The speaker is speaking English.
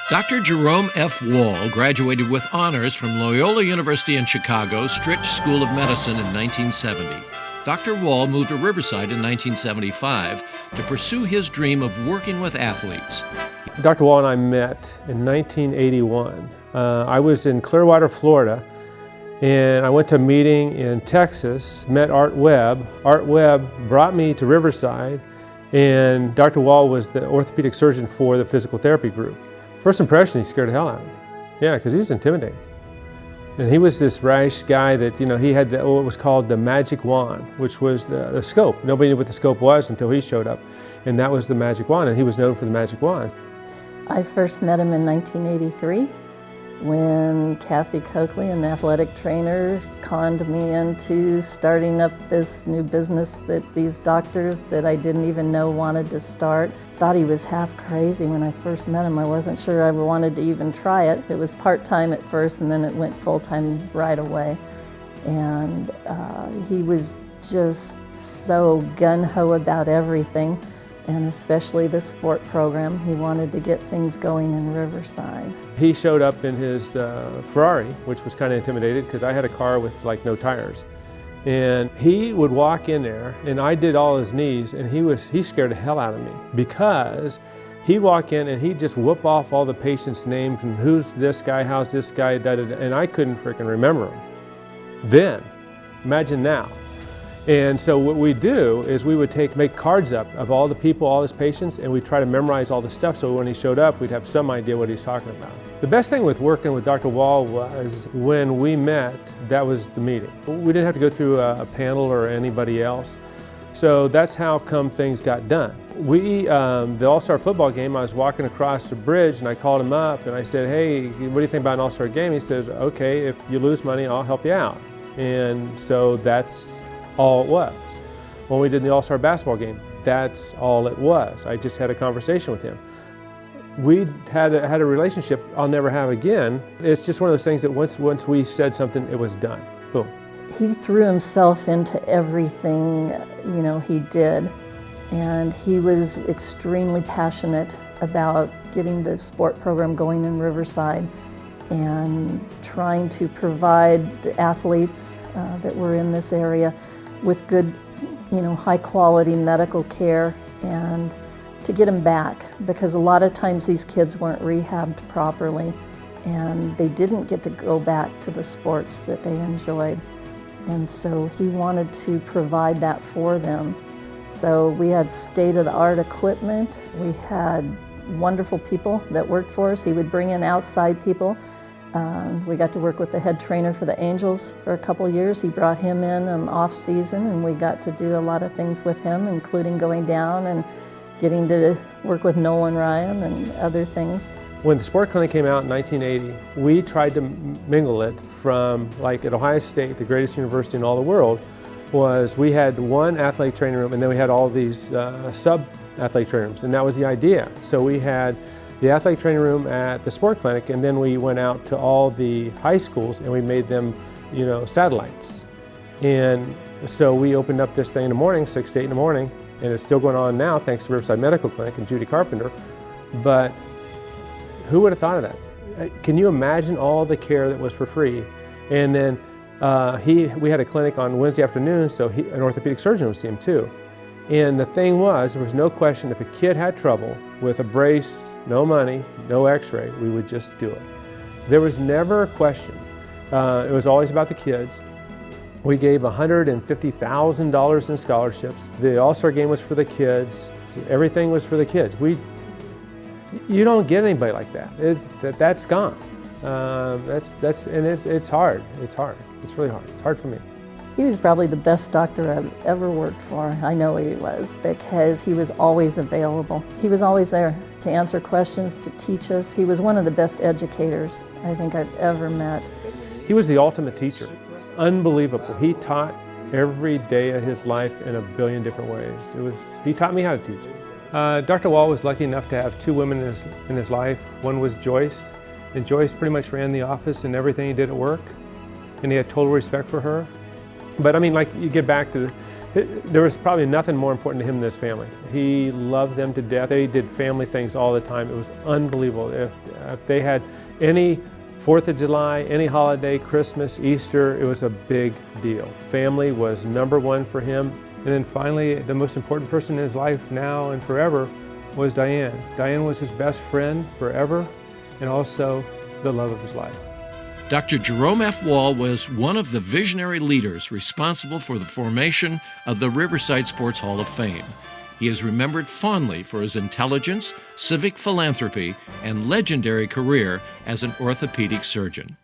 Dr. Jerome F. Wall graduated with honors from Loyola University in Chicago's Stritch School of Medicine in 1970. Dr. Wall moved to Riverside in 1975 to pursue his dream of working with athletes. Dr. Wall and I met in 1981. I was in Clearwater, Florida, and I went to a meeting in Texas, met Art Webb. Art Webb brought me to Riverside, and Dr. Wall was the orthopedic surgeon for the physical therapy group. First impression, he scared the hell out of me. Yeah, because he was intimidating. And he was this rash guy that, he had what was called the magic wand, which was the scope. Nobody knew what the scope was until he showed up. And that was the magic wand, and he was known for the magic wand. I first met him in 1983 when Kathy Coakley, an athletic trainer, conned me into starting up this new business that these doctors that I didn't even know wanted to start. Thought he was half crazy when I first met him. I wasn't sure I wanted to even try it. It was part-time at first, and then it went full-time right away. And he was just so gun-ho about everything, and especially the sport program. He wanted to get things going in Riverside. He showed up in his Ferrari, which was kind of intimidated because I had a car with no tires. And he would walk in there, and I did all his knees, and he scared the hell out of me because he'd walk in and he'd just whoop off all the patients' names and who's this guy, how's this guy, da, da, da, and I couldn't freaking remember them. Then, imagine now. And so what we do is we would make cards up of all the people, all his patients, and we'd try to memorize all the stuff so when he showed up, we'd have some idea what he's talking about. The best thing with working with Dr. Wall was when we met, that was the meeting. We didn't have to go through a panel or anybody else. So that's how come things got done. The All-Star football game, I was walking across the bridge and I called him up and I said, hey, what do you think about an All-Star game? He says, okay, if you lose money, I'll help you out. And so that's all it was. When we did the All-Star basketball game, that's all it was. I just had a conversation with him. We had a relationship I'll never have again. It's just one of those things that once we said something, it was done. Boom. He threw himself into everything, he did. And he was extremely passionate about getting the sport program going in Riverside and trying to provide the athletes that were in this area with good, high quality medical care and to get them back, because a lot of times these kids weren't rehabbed properly and they didn't get to go back to the sports that they enjoyed. And so he wanted to provide that for them. So we had state-of-the-art equipment. We had wonderful people that worked for us. He would bring in outside people. We got to work with the head trainer for the Angels for a couple years. He brought him in off season, and we got to do a lot of things with him, including going down and getting to work with Nolan Ryan and other things. When the sport clinic came out in 1980, we tried to mingle it from, like at Ohio State, the greatest university in all the world, was we had one athletic training room and then we had all these sub-athletic training rooms, and that was the idea. So we had the athletic training room at the sport clinic, and then we went out to all the high schools and we made them, satellites. And so we opened up this thing in the morning, 6 to 8 in the morning, and it's still going on now thanks to Riverside Medical Clinic and Judy Carpenter. But who would have thought of that? Can you imagine all the care that was for free? And then we had a clinic on Wednesday afternoon, so an orthopedic surgeon would see him too. And the thing was, there was no question if a kid had trouble with a brace, no money, no x-ray, we would just do it. There was never a question. It was always about the kids. We gave $150,000 in scholarships. The All-Star game was for the kids. Everything was for the kids. You don't get anybody like that. That's gone. It's hard. It's hard. It's really hard. It's hard for me. He was probably the best doctor I've ever worked for. I know he was, because he was always available. He was always there to answer questions, to teach us. He was one of the best educators I think I've ever met. He was the ultimate teacher. Unbelievable. He taught every day of his life in a billion different ways. He taught me how to teach. Dr. Wall was lucky enough to have two women in his life. One was Joyce, and Joyce pretty much ran the office and everything he did at work, and he had total respect for her. But I mean, like, you get back to There was probably nothing more important to him than his family. He loved them to death. They did family things all the time. It was unbelievable. If they had any 4th of July, any holiday, Christmas, Easter, it was a big deal. Family was number one for him. And then finally, the most important person in his life now and forever was Diane. Diane was his best friend forever and also the love of his life. Dr. Jerome F. Wall was one of the visionary leaders responsible for the formation of the Riverside Sports Hall of Fame. He is remembered fondly for his intelligence, civic philanthropy, and legendary career as an orthopedic surgeon.